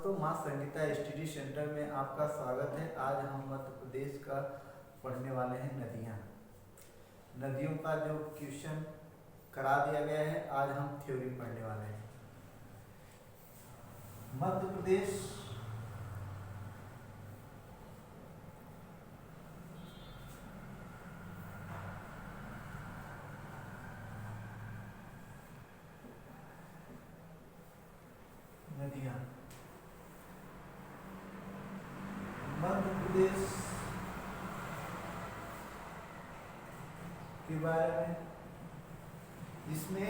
दोस्तों, माँ Sangeeta study centre में आपका स्वागत है। आज हम मध्य प्रदेश का पढ़ने वाले हैं नदियाँ। नदियों का जो क्वेश्चन करा दिया गया है, आज हम थ्योरी पढ़ने वाले हैं। मध्य प्रदेश नदियाँ, मध्य प्रदेश के बारे में, इसमें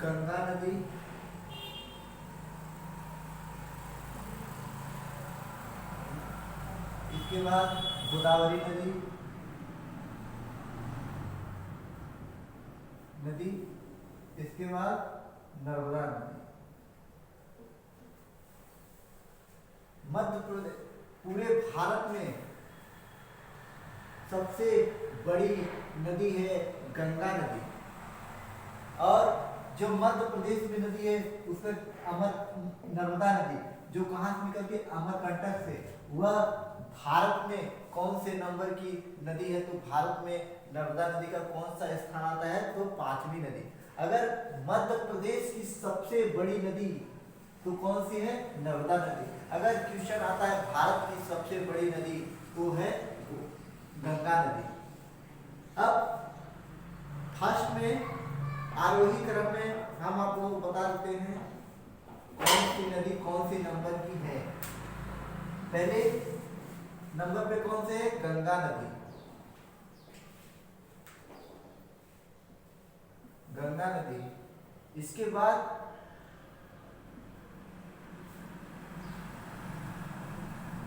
गंगा नदी, इसके बाद गोदावरी नदी, इसके बाद नर्मदा नदी। मध्य प्रदेश पूरे भारत में सबसे बड़ी नदी है गंगा नदी, और जो मध्य प्रदेश में नदी है उसमें नर्मदा नदी, जो कहाँ से निकलती है? अमरकंटक से। वह भारत में कौन से नंबर की नदी है? तो भारत में नर्मदा नदी का कौन सा स्थान आता है? तो 5वीं नदी। अगर मध्य प्रदेश की सबसे बड़ी नदी तो कौन सी है? नर्मदा नदी। अगर क्वेश्चन आता है भारत की सबसे बड़ी नदी तो है गंगा नदी। अब फर्स्ट में आरोही क्रम में हम आप लोगों को बता देते हैं कौन सी नदी कौन सी नंबर की है। पहले नंबर पे कौन से है? गंगा नदी। गंगा नदी, इसके बाद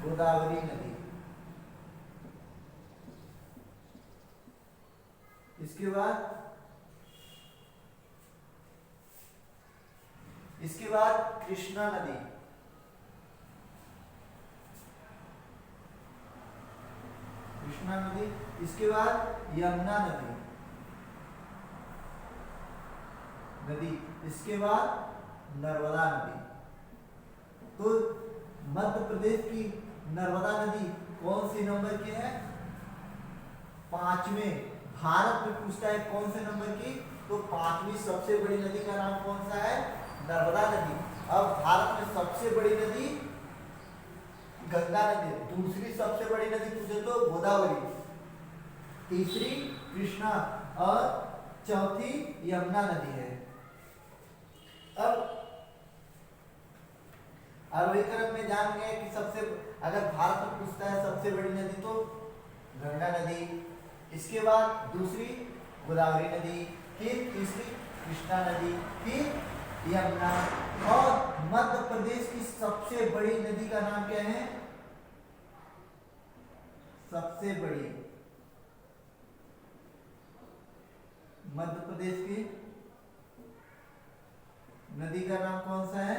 गोदावरी नदी, इसके बाद कृष्णा नदी, इसके बाद यमुना नदी, इसके बाद नर्मदा नदी। तो मध्य प्रदेश की नर्मदा नदी कौन सी नंबर की है? 5वें। भारत में पूछता है कौन से नंबर की? तो 5वीं सबसे बड़ी नदी का नाम कौन सा है? नर्मदा नदी। अब भारत में सबसे बड़ी नदी गंगा नदी, दूसरी सबसे बड़ी नदी पूछे तो गोदावरी, तीसरी कृष्णा और चौथी यमुना नदी है। अब आरोही क्रम में जान गए कि सबसे, अगर भारत में पूछता है सबसे बड़ी नदी तो गंगा नदी, इसके बाद दूसरी गोदावरी नदी, फिर तीसरी कृष्णा नदी, फिर यमुना। और मध्य प्रदेश की सबसे बड़ी नदी का नाम क्या है? सबसे बड़ी मध्य प्रदेश की नदी का नाम कौन सा है?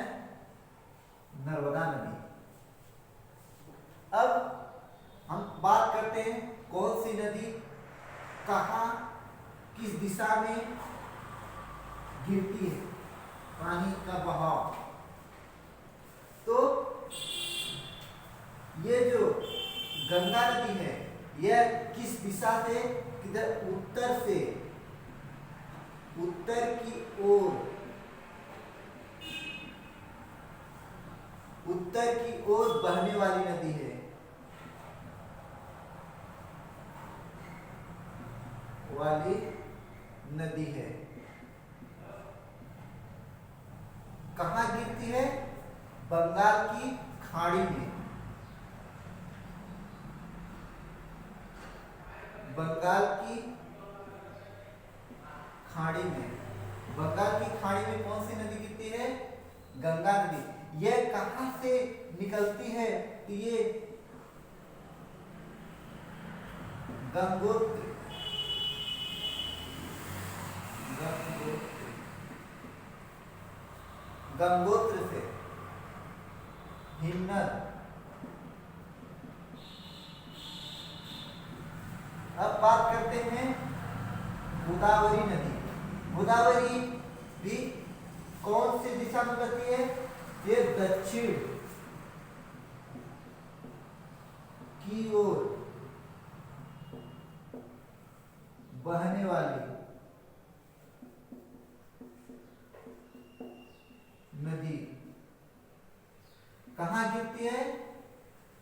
नर्मदा नदी। अब हम बात करते हैं कौन सी नदी कहाँ किस दिशा में गिरती है, पानी का बहाव। तो ये जो गंगा नदी है यह किस दिशा से, किधर? उत्तर से, उत्तर की ओर, उत्तर की ओर बहने वाली नदी है। नदी है। कहाँ गिरती है? बंगाल की खाड़ी में। बंगाल की खाड़ी में, बंगाल की खाड़ी में कौन सी नदी गिरती है? गंगा नदी। यह कहां से निकलती है? तो ये गंगोत्री, गंगोत्र से, हिमनद। अब बात करते हैं गोदावरी नदी। गोदावरी भी कौन सी दिशा में बहती है? ये दक्षिण की ओर बहने वाली नदी कहाँ गिरती है?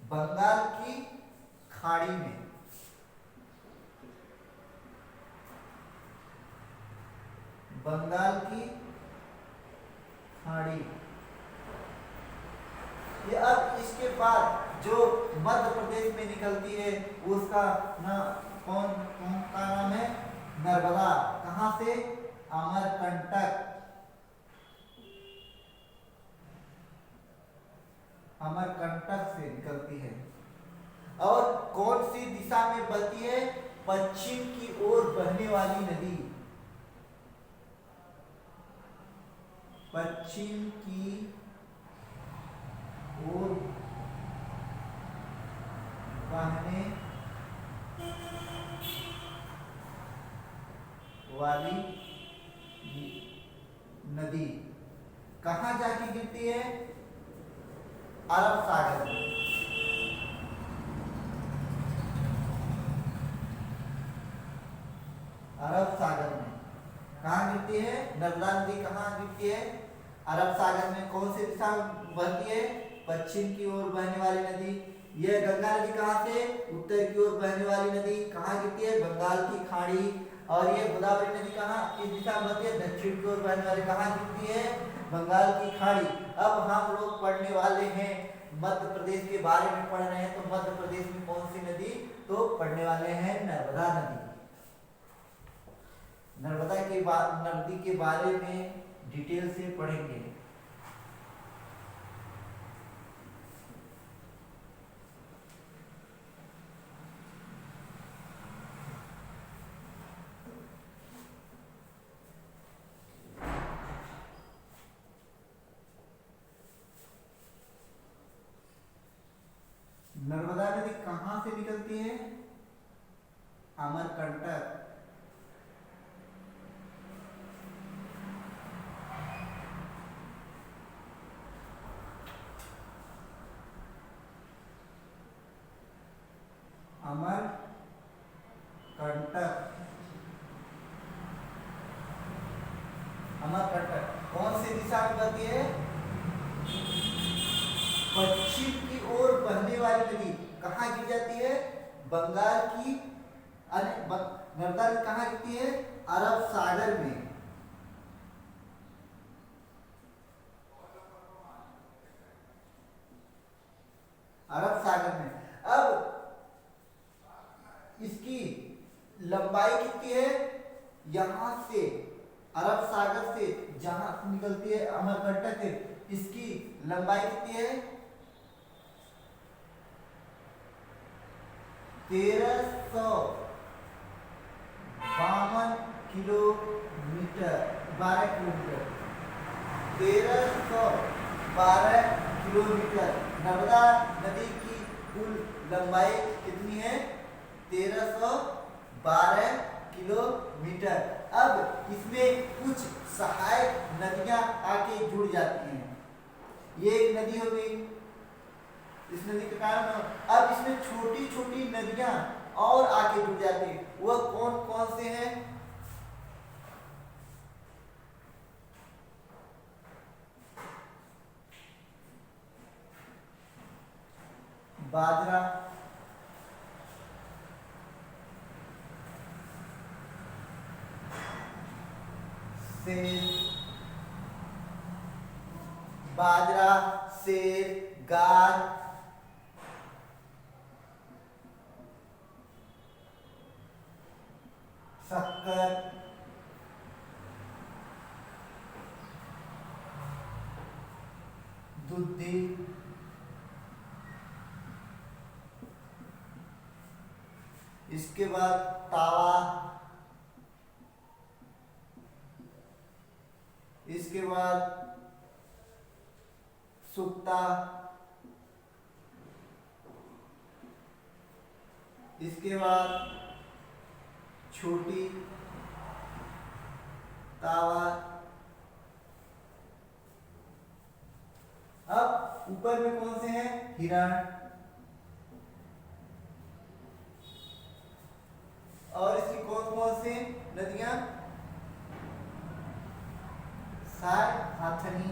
बंगाल की खाड़ी में। बंगाल की खाड़ी। ये अब इसके बाद जो मध्य प्रदेश में निकलती है उसका ना कौन कौन का नाम है? नर्मदा। कहां से? अमरकंटक। अमरकंटक से निकलती है। और कौन सी दिशा में बहती है? पश्चिम की ओर बहने वाली नदी। पश्चिम की ओर बहने वाली नदी कहाँ जाके गिरती है? अरब सागर में। अरब सागर में कहाँ गिरती है? नर्मदा नदी कहाँ गिरती है? अरब सागर में। कौन सी दिशा में बहती है? पश्चिम की ओर बहने वाली नदी। यह गंगा नदी कहाँ से? उत्तर की ओर बहने वाली नदी कहाँ गिरती है? बंगाल की खाड़ी। और ये गोदावरी नदी कहाँ किस दिशा में बहती है? दक्षिण की ओर बहने वाली कहाँ गिरती है? बंगाल की खाड़ी। अब हम लोग पढ़ने वाले हैं मध्य प्रदेश के बारे में पढ़ रहे हैं, तो मध्य प्रदेश में कौन सी नदी? तो पढ़ने वाले हैं नर्मदा नदी। नर्मदा के नदी के बारे में डिटेल से पढ़ेंगे। नर्मदा नदी कहां से निकलती है? अमरकंटक। अमरकंटक। अमरकंटक कौन सी दिशा में बहती है? पश्चिम की ओर बहने वाली नदी कहाँ गिर जाती है? बंगाल की। नर्मदा नदी कहाँ गिरती है? अरब सागर में। अरब सागर में। अब इसकी लंबाई कितनी है? यहां से अरब सागर से जहां निकलती है अमरकंटक से, इसकी लंबाई कितनी है? 1352 किलोमीटर। 12 किलोमीटर। 1312 किलोमीटर। नर्मदा नदी की कुल लंबाई कितनी है? 1312 किलोमीटर। अब इसमें कुछ सहायक नदियां आके जुड़ जाती हैं। ये एक नदी हो गई, इस नदी के कारण अब इसमें छोटी छोटी नदियां और आके जुड़ जाती हैं। वह कौन कौन से हैं? बाजरा, सेर, बाजरा, सेर, गार, शक्कर, दूधी, इसके बाद तावा, इसके बाद सुक्ता, इसके बाद छोटी तावा, ऊपर में कौन से हैं? हिरण। और इसकी कौन कौन सी नदियां? साय, हाथनी,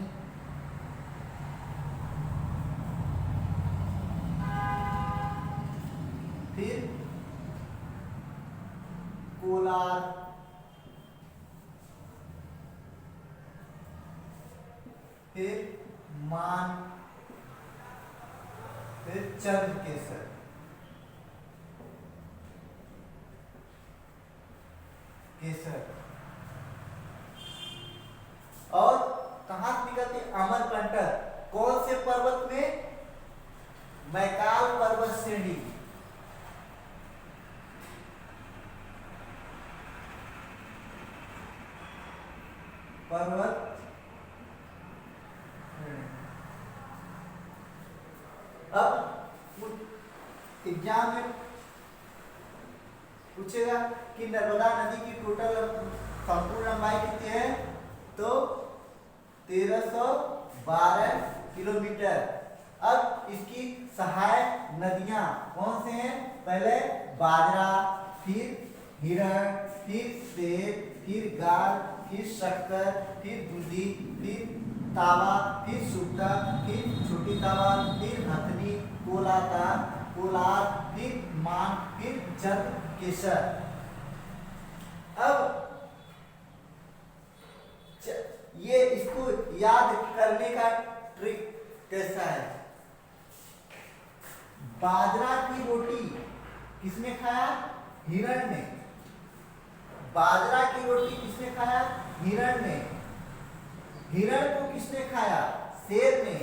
फिर कोलार, फिर मान, फिर चंद्रकेसर। और कहां से निकलती? अमरकंटक। कौन से पर्वत में? मैकाल पर्वत श्रेणी। पर्वत अब एग्जाम में पूछेगा कि नर्मदा नदी की टोटल संपूर्ण लंबाई कितनी है? तो 1312 किलोमीटर। अब इसकी सहायक नदियां कौन से हैं? पहले बाजरा, फिर हिरण, फिर सेब, फिर गार, फिर शक्कर, फिर दूधी, फिर तावा, फिर सुट्टा, फिर छोटी तावा, फिर हथनी, कोलार, फिर मान, फिर चंद्रकेसर। अब ये इसको याद करने का ट्रिक कैसा है? बाजरा की रोटी किसने खाया? हिरण ने। बाजरा की रोटी किसने खाया? हिरण ने। हिरण को किसने खाया? शेर ने।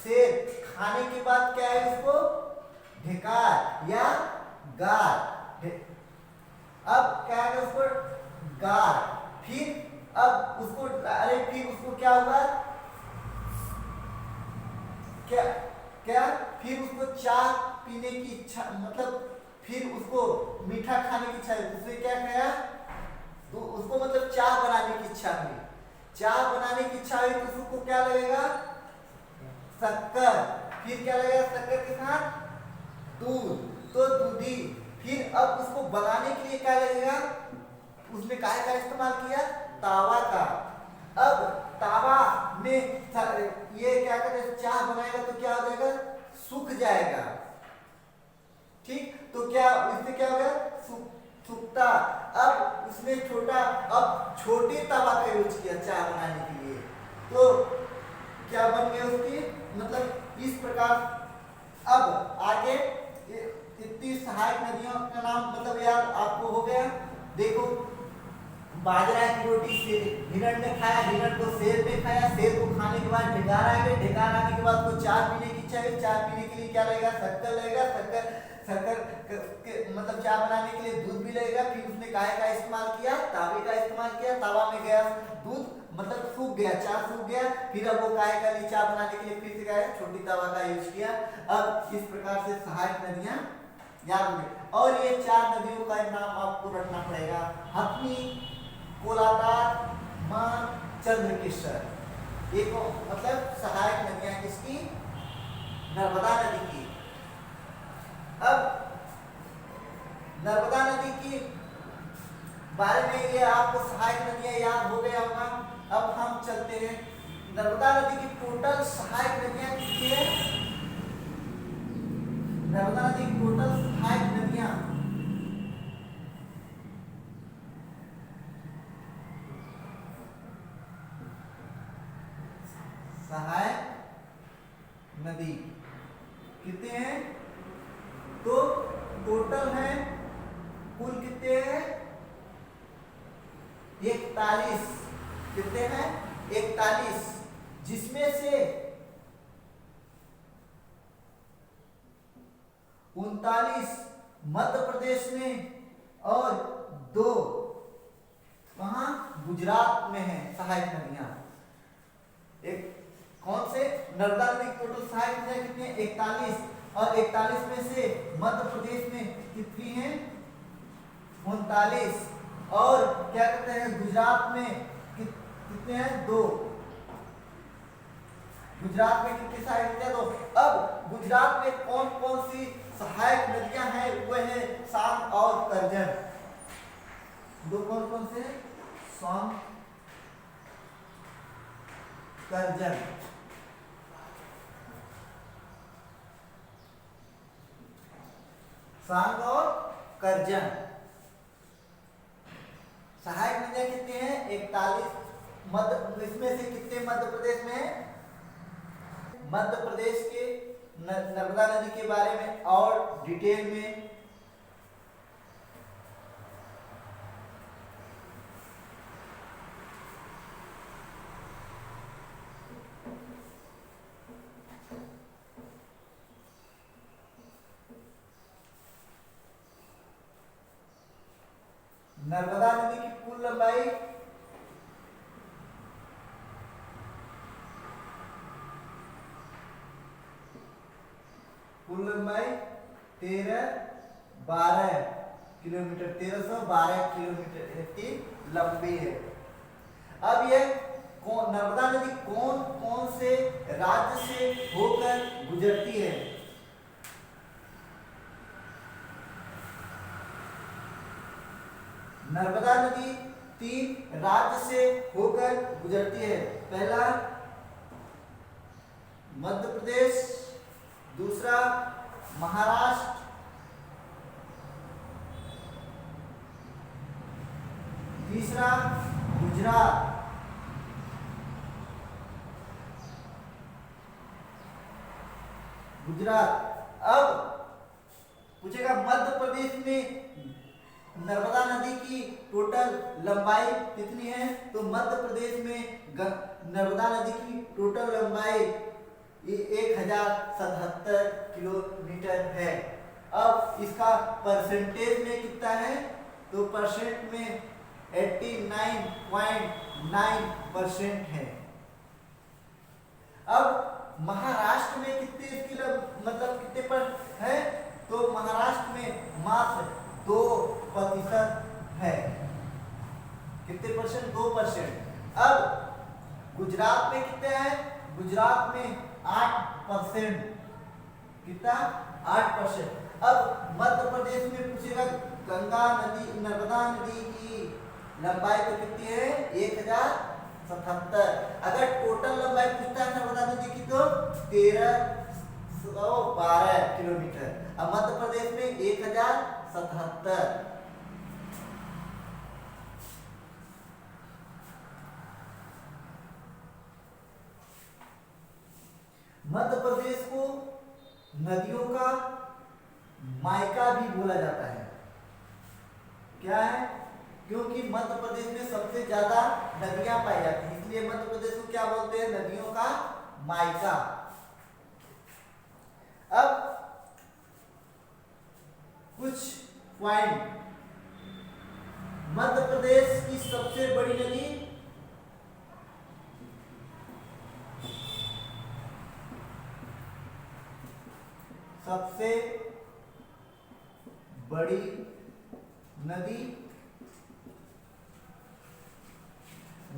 शेर खाने के बाद क्या है उसको? ढेकार या गार। अब क्या है उसको? गार। फिर अब उसको फिर उसको क्या हुआ? क्या फिर उसको चाय पीने की इच्छा, मतलब फिर उसको मीठा खाने की इच्छा हुई। उसने क्या किया? तो उसको मतलब चाय बनाने की इच्छा हुई। चाय बनाने की इच्छा हुई तो उसको क्या लगेगा? शक्कर। फिर क्या लगेगा शक्कर के साथ? दूध, तो दूधी। फिर अब उसको बनाने के लिए क्या लगेगा? उसने काय का इस्तेमाल किया? तावा का। अब तावा में ये क्या कहते हैं? चाय बनाएगा तो क्या हो जाएगा? सूख जाएगा। ठीक, तो क्या इससे क्या हो गया? सूखता। अब उसने छोटे तवा का यूज किया चाय बनाने के लिए, तो क्या बन गया उसकी? मतलब इस प्रकार। अब आगे इतनी सहायक नदियों का नाम मतलब यार आपको हो गया। देखो, बाजरा की रोटी से हिरण ने खाया, हिरण को शेर ने खाया, शेर को खाने के बाद ढेकार आ गए, ढेकार आने के बाद को चाय पीने की इच्छा हुई, चाय पीने के लिए क्या लगेगा? शक्कर लगेगा। शक्कर मतलब चाय बनाने के लिए दूध भी लगेगा। फिर उसने काहे का इस्तेमाल किया? तावे का इस्तेमाल किया। तावा में गया दूध, मतलब सूख गया, चाय सूख गया। फिर अब वो काहे का लिए चाय बनाने के लिए फिर से गया छोटी तावा का यूज किया। अब इस प्रकार से सहायक नदियां याद होंगे। और ये 4 नदियों का नाम आपको रखना पड़ेगा: हथनी, कोलातार, मान, चंद्रकेसर। एक मतलब सहायक नदियां किसकी? नर्मदा नदी की। अब नर्मदा नदी की बारे में ये आपको सहायक नदियां याद हो गया होगा। अब हम चलते हैं, नर्मदा नदी की टोटल सहायक नदियां कितनी है? नर्मदा नदी की टोटल सहायक नदियां नदी कितने हैं? तो टोटल है कुल कितने हैं? 41। कितने हैं? 41, जिसमें से 39 मध्य प्रदेश में और 2 कहां? गुजरात में है सहायक नदियां। एक कौन से? नर्मदा नदी की टोटल सहायक नदियां कितनी है? 41, और 41 में से मध्य प्रदेश में कितनी है? 39, और क्या कहते हैं गुजरात में कितने हैं? 2। गुजरात में कितनी सहायक नदियां? तो अब गुजरात में कौन कौन सी सहायक नदियां हैं? वह है सांग और करजन। दो कौन कौन से? सांग, करजन। सांग और करजन सहायक नदियां कितनी हैं? 41। मध्य इसमें से कितने मध्य प्रदेश में है? मध्य प्रदेश के नर्मदा नदी के बारे में और डिटेल में नर्मदा नदी की कुल लंबाई कुल लंबाई 1312 किलोमीटर, 1312 किलोमीटर इतनी लंबी है। अब यह नर्मदा नदी कौन कौन से राज्य से होकर गुजरती है? नर्मदा नदी 3 राज्य से होकर गुजरती है। पहला मध्य प्रदेश, दूसरा महाराष्ट्र, तीसरा गुजरात। अब पूछेगा मध्य प्रदेश में नर्मदा नदी की टोटल लंबाई कितनी है? तो मध्य प्रदेश में नर्मदा नदी की टोटल लंबाई 1077 किलोमीटर है। अब इसका परसेंटेज में कितना है? तो परसेंट में 89.9% है। अब महाराष्ट्र में कितने इसकी मतलब कितने पर है? तो महाराष्ट्र में मात्र 2% है। कितने परसेंट? 2%। अब गुजरात में कितने हैं? गुजरात में 8%। कितना? 8%। अब मध्य प्रदेश में पूछेगा गंगा नदी, नर्मदा नदी की लंबाई तो कितनी है? 1077। अगर टोटल लंबाई पूछता है नर्मदा नदी की तो 1312 किलोमीटर। अब मध्य प्रदेश में 1077। मध्य प्रदेश को नदियों का मायका भी बोला जाता है। क्या है? क्योंकि मध्य प्रदेश में सबसे ज्यादा नदियां पाई जाती हैं, इसलिए मध्य प्रदेश को क्या बोलते हैं? नदियों का मायका। अब कुछ पॉइंट। मध्य प्रदेश की सबसे बड़ी नदी सबसे बड़ी नदी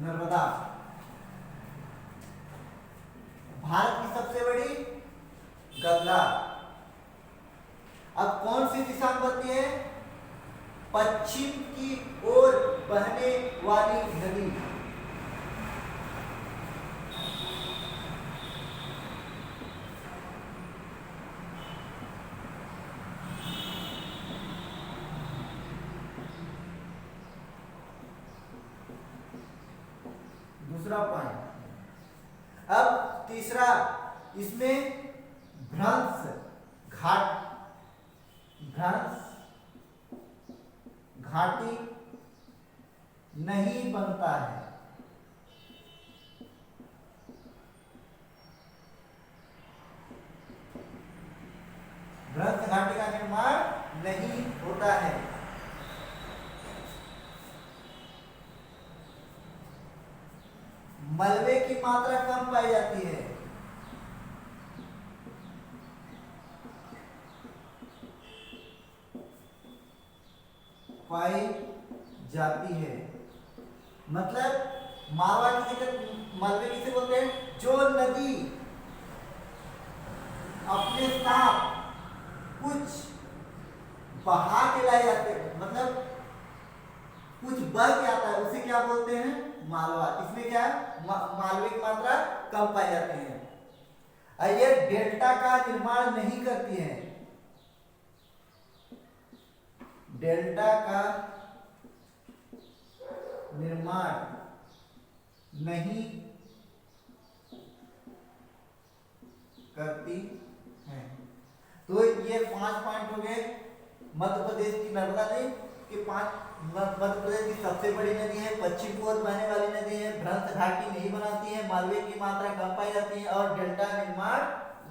नर्मदा। भारत की सबसे बड़ी गंगा। अब कौन सी दिशा में बहती है? पश्चिम की ओर बहने वाली नदी। दूसरा पॉइंट। अब तीसरा, इसमें भ्रंश घाटी नहीं बनता है। भ्रंश घाटी का निर्माण नहीं होता है। मलबे की मात्रा कम पाई जाती है। पाई जाती है मतलब मलबे किसे बोलते हैं? जो नदी बोलते हैं? मालवा। इसमें क्या है? मालवे की मात्रा कम पाई जाती है। ये डेल्टा का निर्माण नहीं करती है। डेल्टा का निर्माण नहीं करती है। तो ये 5 पॉइंट हो गए। मध्य प्रदेश की नर्मदा नदी के 5। मध्य प्रदेश की सबसे बड़ी नदी है, पश्चिम की ओर बहने वाली नदी है, भ्रंश घाटी नहीं बनाती है, मालवे की मात्रा कम पाई जाती है और डेल्टा निर्माण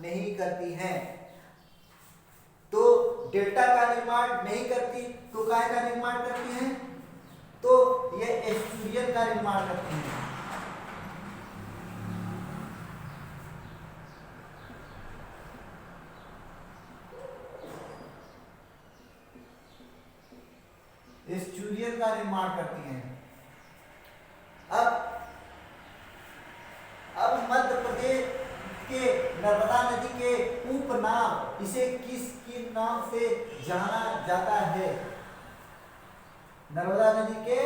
नहीं करती है। तो डेल्टा का निर्माण नहीं करती तो काय का निर्माण करती है? तो ये एस्चुरियन का निर्माण करती है। एस्चुरियन का निर्माण करती हैं। अब मध्य प्रदेश के नर्मदा नदी के उपनाम, इसे किस नाम से जाना जाता है? नर्मदा नदी के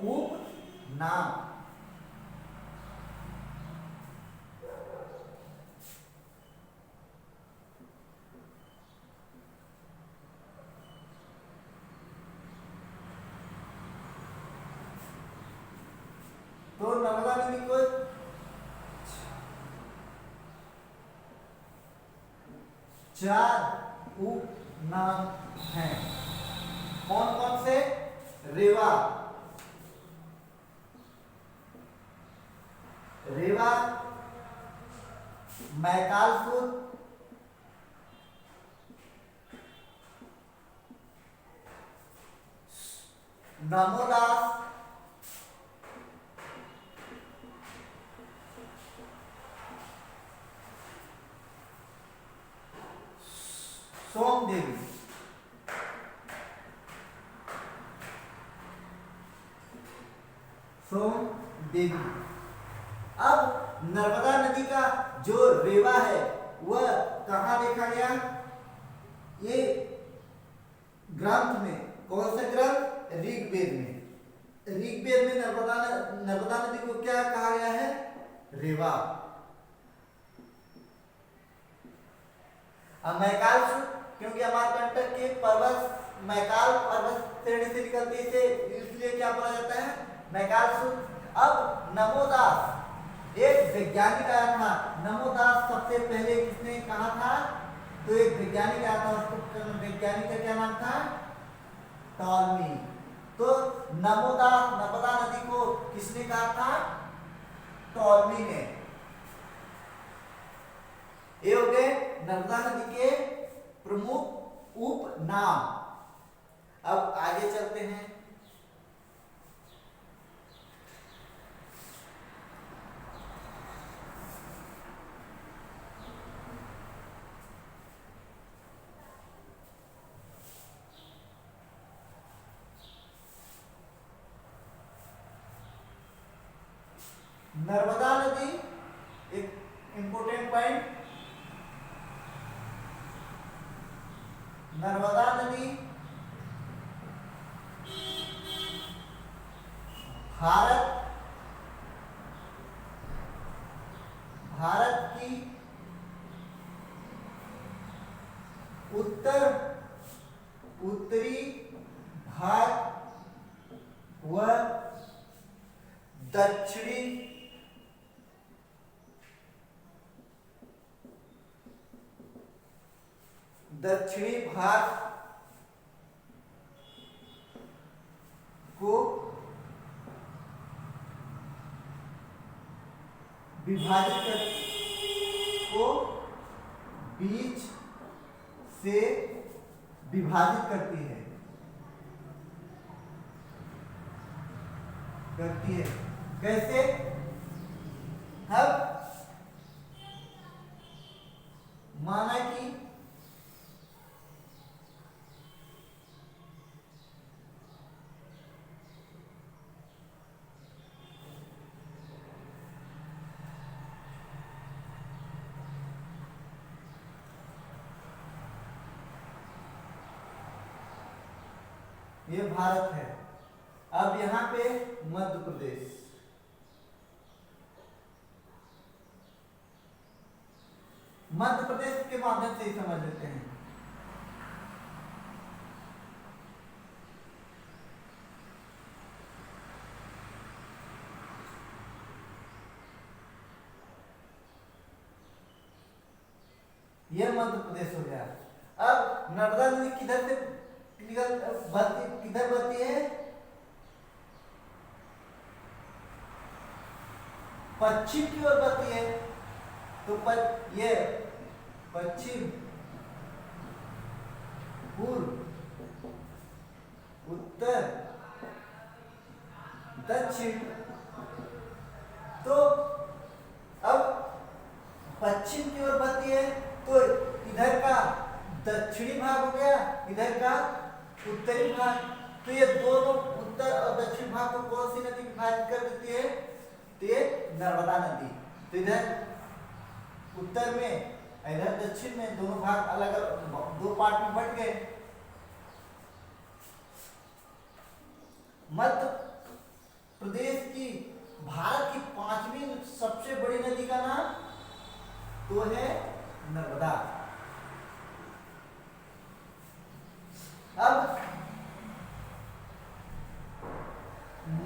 उपनाम। तो नर्मदा नदी को 4 उपनाम हैं। कौन कौन से? रेवा, मैकालपुर, नमोदास, सोमदेवी। सोमदेवी। अब नर्मदा नदी का जो रेवा है वह कहाँ देखा गया? ये ग्रंथ में। कौन सा ग्रंथ? ऋग्वेद में। ऋग्वेद में नर्मदा नदी को क्या कहा गया है? रेवा। मैकाल, क्योंकि अमरकंटक के पर्वत मैकाल पर्वत श्रेणी से निकलती है, इसलिए क्या बोला जाता है? मैकाल। अब नमोदास एक वैज्ञानिक आया था। नमोदास सबसे पहले किसने कहा था? तो एक वैज्ञानिक आया था, उसको वैज्ञानिक का क्या नाम था? टॉलमी। तो नमोदास नर्मदा नदी को किसने कहा था? टॉलमी ने। ये हो गए नर्मदा नदी के प्रमुख उपनाम। अब आगे चलते हैं। नर्मदा नदी एक इंपोर्टेंट पॉइंट, नर्मदा नदी भारत की उत्तरी भाग व दक्षिणी भाग को बीच से विभाजित करती है। कैसे? अब माना कि ये भारत है। अब यहाँ पे मध्य प्रदेश। मध्य प्रदेश के माध्यम से ही समझ लेते हैं। यह मध्य प्रदेश हो गया। अब नर्मदा नदी किधर से किधर बहती है? पश्चिम की ओर बहती है। तो ये पश्चिम, पूर्व, उत्तर, दक्षिण। तो अब पश्चिम की ओर बहती है तो इधर का दक्षिणी भाग हो गया, इधर का उत्तरी भाग। तो ये दोनों उत्तर और दक्षिण भाग को कौन सी नदी विभाजित कर देती है? तो ये नर्मदा नदी। तो इधर उत्तर में, इधर दक्षिण में, दोनों भाग अलग अलग दो पार्ट में बंट गए। मध्य प्रदेश की भारत की 5वीं सबसे बड़ी नदी का नाम तो है नर्मदा। अब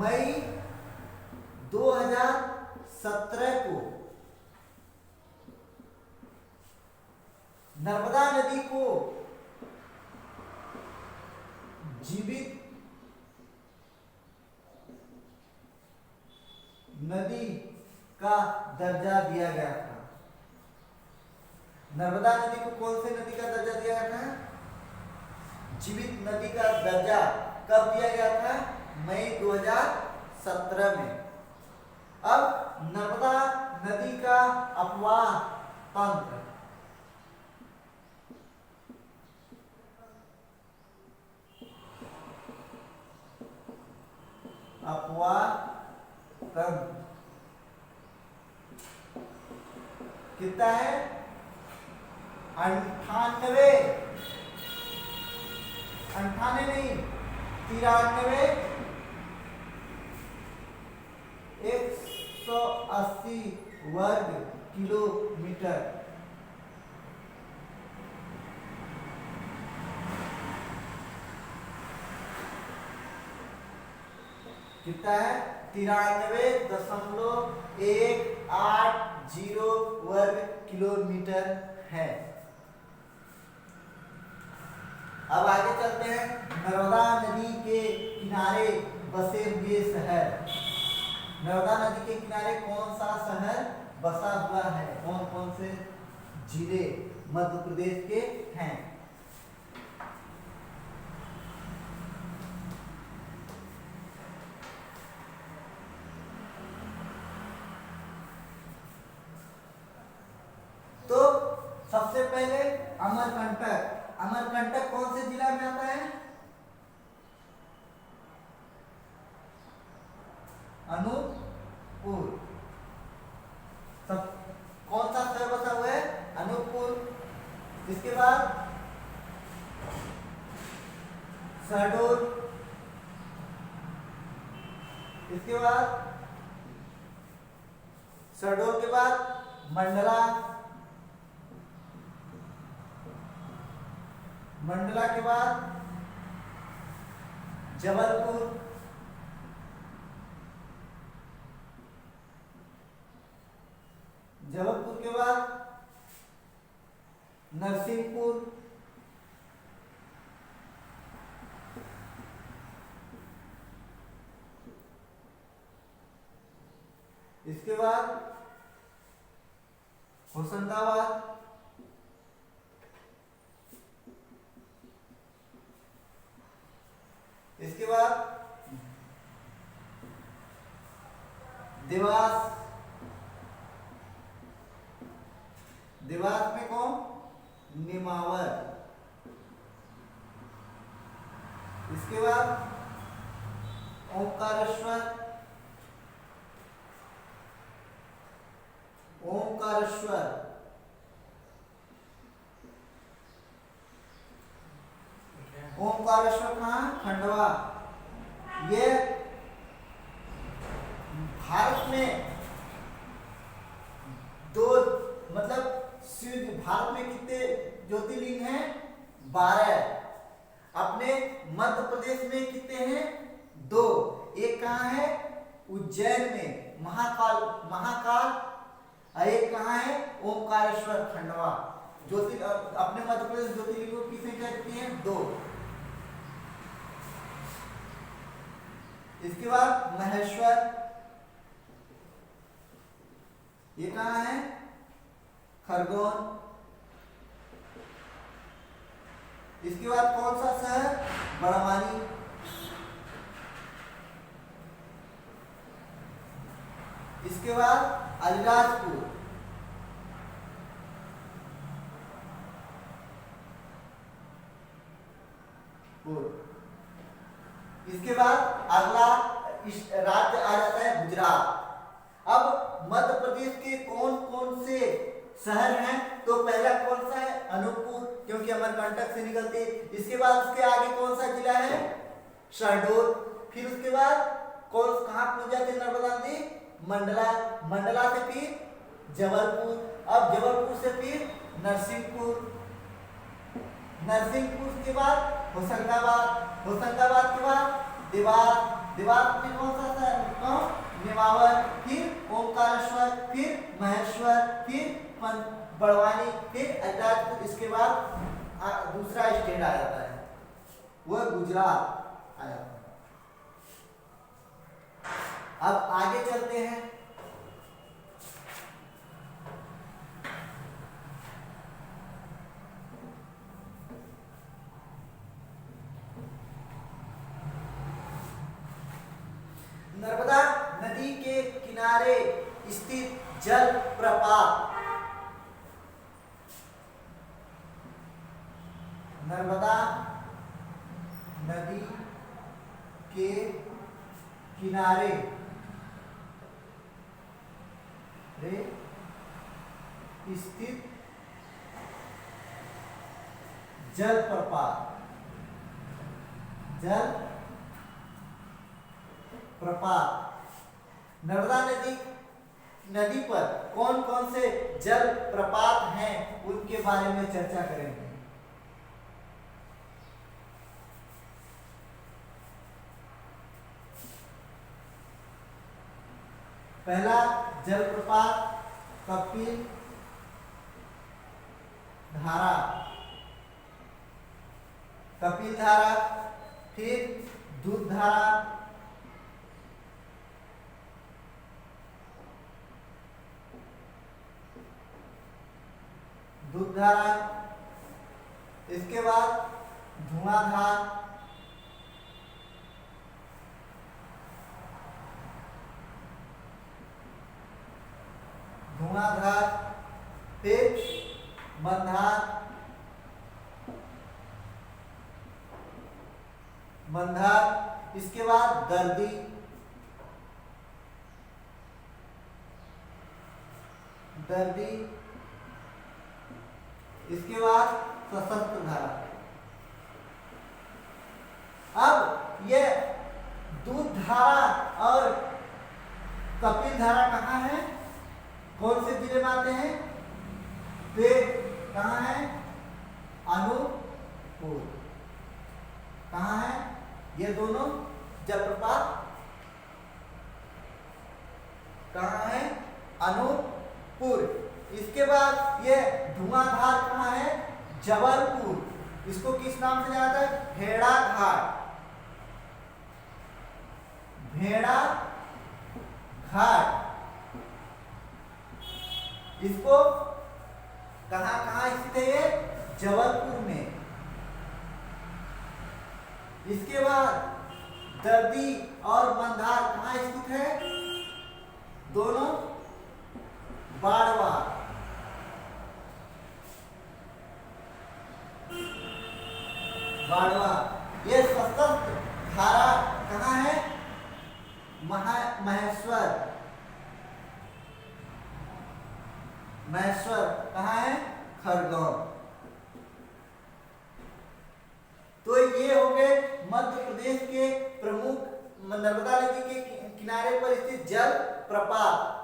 मई 2017 को नर्मदा नदी को जीवित नदी का दर्जा दिया गया था। नर्मदा नदी को कौन से नदी का दर्जा दिया गया था? जीवित नदी का दर्जा कब दिया गया था? मई 2017 में। अब नर्मदा नदी का अपवाह तंत्र। अपवाह तंत्र कितना है? 98 नहीं 93 180 वर्ग किलोमीटर। कितना है? 93.180 वर्ग किलोमीटर है। अब आगे चलते हैं। नर्मदा नदी के किनारे बसे हुए शहर। नर्मदा नदी के किनारे कौन सा शहर बसा हुआ है? कौन कौन से जिले मध्य प्रदेश के हैं? तो सबसे पहले अमरकंटक। अमरकंटक कौन से जिला में आता है? अनूपपुर। सब कौन सा शहर बसा हुआ है? अनूपपुर। इसके बाद शहडोल। इसके बाद शहडोल के बाद मंडला। मंडला के बाद जबलपुर। जबलपुर के बाद नरसिंहपुर। इसके बाद होशंगाबाद। इसके बाद देवास। देवास में कौन? नेमावर। इसके बाद ओंकारेश्वर। ओंकारेश्वर। ओंकारेश्वर कहाँ? खंडवा। ये भारत में दो, मतलब भारत में कितने ज्योतिर्लिंग हैं? 12। अपने मध्य प्रदेश में कितने हैं? 2। एक कहाँ है? उज्जैन में महाकाल और एक कहाँ है? ओमकारेश्वर खंडवा। अपने मध्य प्रदेश ज्योतिर्लिंगों की संख्या कितनी है? 2। इसके बाद महेश्वर, ये कहाँ है? खरगोन। इसके बाद कौन सा शहर? बड़वानी। इसके बाद अलीराजपुर। इसके बाद अगला राज्य आ जाता है गुजरात। अब मध्य प्रदेश के कौन कौन से शहर हैं? तो पहला कौन सा है? अनूपपुर, क्योंकि अमरकंटक से निकलते। इसके बाद उसके आगे कौन सा जिला है? शहडोल। फिर उसके बाद कहाँ पहुंच जाते नर्मदा नदी? मंडला से फिर जबलपुर। अब जबलपुर से फिर नरसिंहपुर के बाद होशंगाबाद के बाद देवास फिर कौन सा शहर? नेमावर, फिर ओमकारेश्वर, फिर महेश्वर, फिर बड़वानी, फिर अलीराजपुर। इसके बाद दूसरा स्टेट आ जाता है, वो गुजरात आ जाता है। अब आगे चलते हैं। नर्मदा नदी के किनारे स्थित जल प्रपात। नर्मदा नदी के किनारे स्थित जल प्रपात नर्मदा नदी पर कौन कौन से जल प्रपात हैं, उनके बारे में चर्चा करेंगे। पहला जलप्रपात कपिल धारा, फिर दूध धारा, इसके बाद धुआंधार, फिर मंधार, इसके बाद दर्दी, इसके बाद सशस्त्र धारा। अब ये दूध धारा और कपिल धारा कहाँ है? कौन से जिले में आते हैं? वे कहाँ है? अनूपपुर। कहाँ है ये दोनों जलप्रपात? कहाँ है? अनूपपुर। इसके बाद ये धुआंधार कहाँ है? जबलपुर। इसको किस नाम से जाना जाता है? भेड़ा घाट। इसको कहाँ स्थित है? ये जबलपुर में। इसके बाद दर्दी और मंधार कहाँ स्थित है? दोनों बाड़वा। ये सशस्त्र धारा कहाँ है? महेश्वर कहाँ है? खरगोन। तो ये हो गए मध्य प्रदेश के प्रमुख नर्मदा नदी के किनारे पर स्थित जल प्रपात।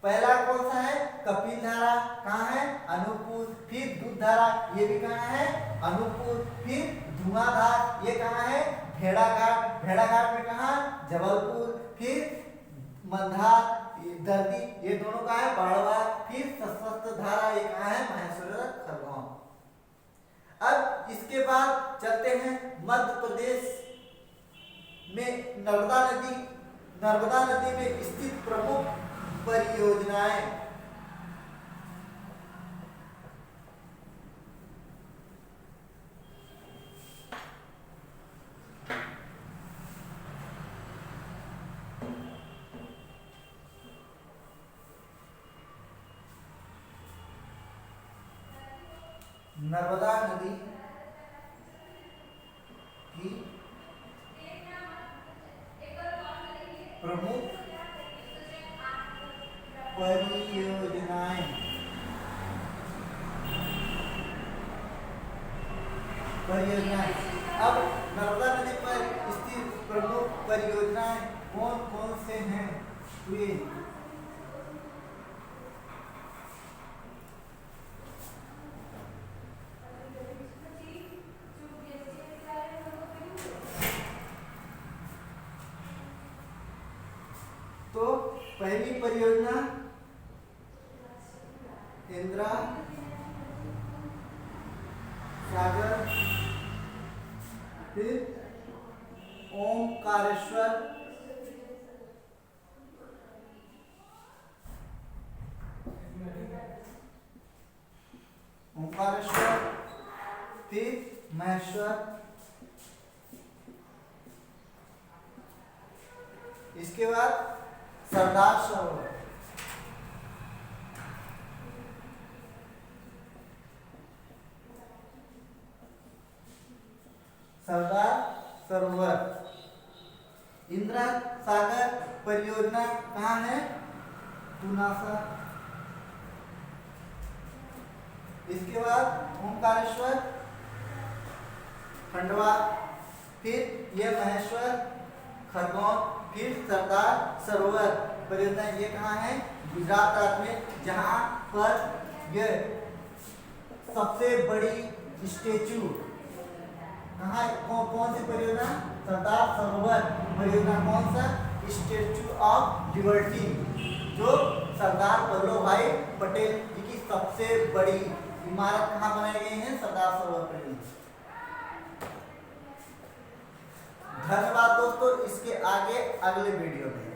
पहला कौन सा है? कपिल धारा, कहाँ है? अनूपपुर। फिर दूध धारा, ये भी कहाँ है? अनूपपुर। फिर धुआंधार, ये कहाँ है? भेड़ाघाट। भेड़ाघाट में कहाँ? जबलपुर। फिर मंधार, दर्दी, ये दोनों कहाँ है? बाड़वा। फिर सशस्त्र धारा, ये कहाँ है? महेश्वर खरगोन। अब इसके बाद चलते हैं मध्य प्रदेश में नर्मदा नदी में स्थित प्रमुख परियोजनाएं। नर्मदा नदी की प्रमुख परियोजनाएं। अब नर्मदा नदी पर स्थित प्रमुख परियोजनाएं कौन कौन से हैं? ये तो पहली परियोजना इंदिरा सागर, फिर ओमकारेश्वर, फिर महेश्वर, इसके बाद सरदार सरोवर। इंदिरा सागर परियोजना कहाँ है? तुनासा। इसके बाद ओमकारेश्वर, खंडवा, फिर यह महेश्वर खरगोन, फिर सरदार सरोवर परियोजना, ये कहाँ है? गुजरात राज्य में, जहाँ पर यह सबसे बड़ी स्टेचू कहाँ? कौन सी परियोजना? सरदार सरोवर परियोजना। कौन सा? स्टेचू ऑफ लिबर्टी, जो सरदार वल्लभ भाई पटेल जी की सबसे बड़ी इमारत कहाँ बनाई गई है? सरदार सरोवर परियोजना। धन्यवाद दोस्तों, इसके आगे अगले वीडियो में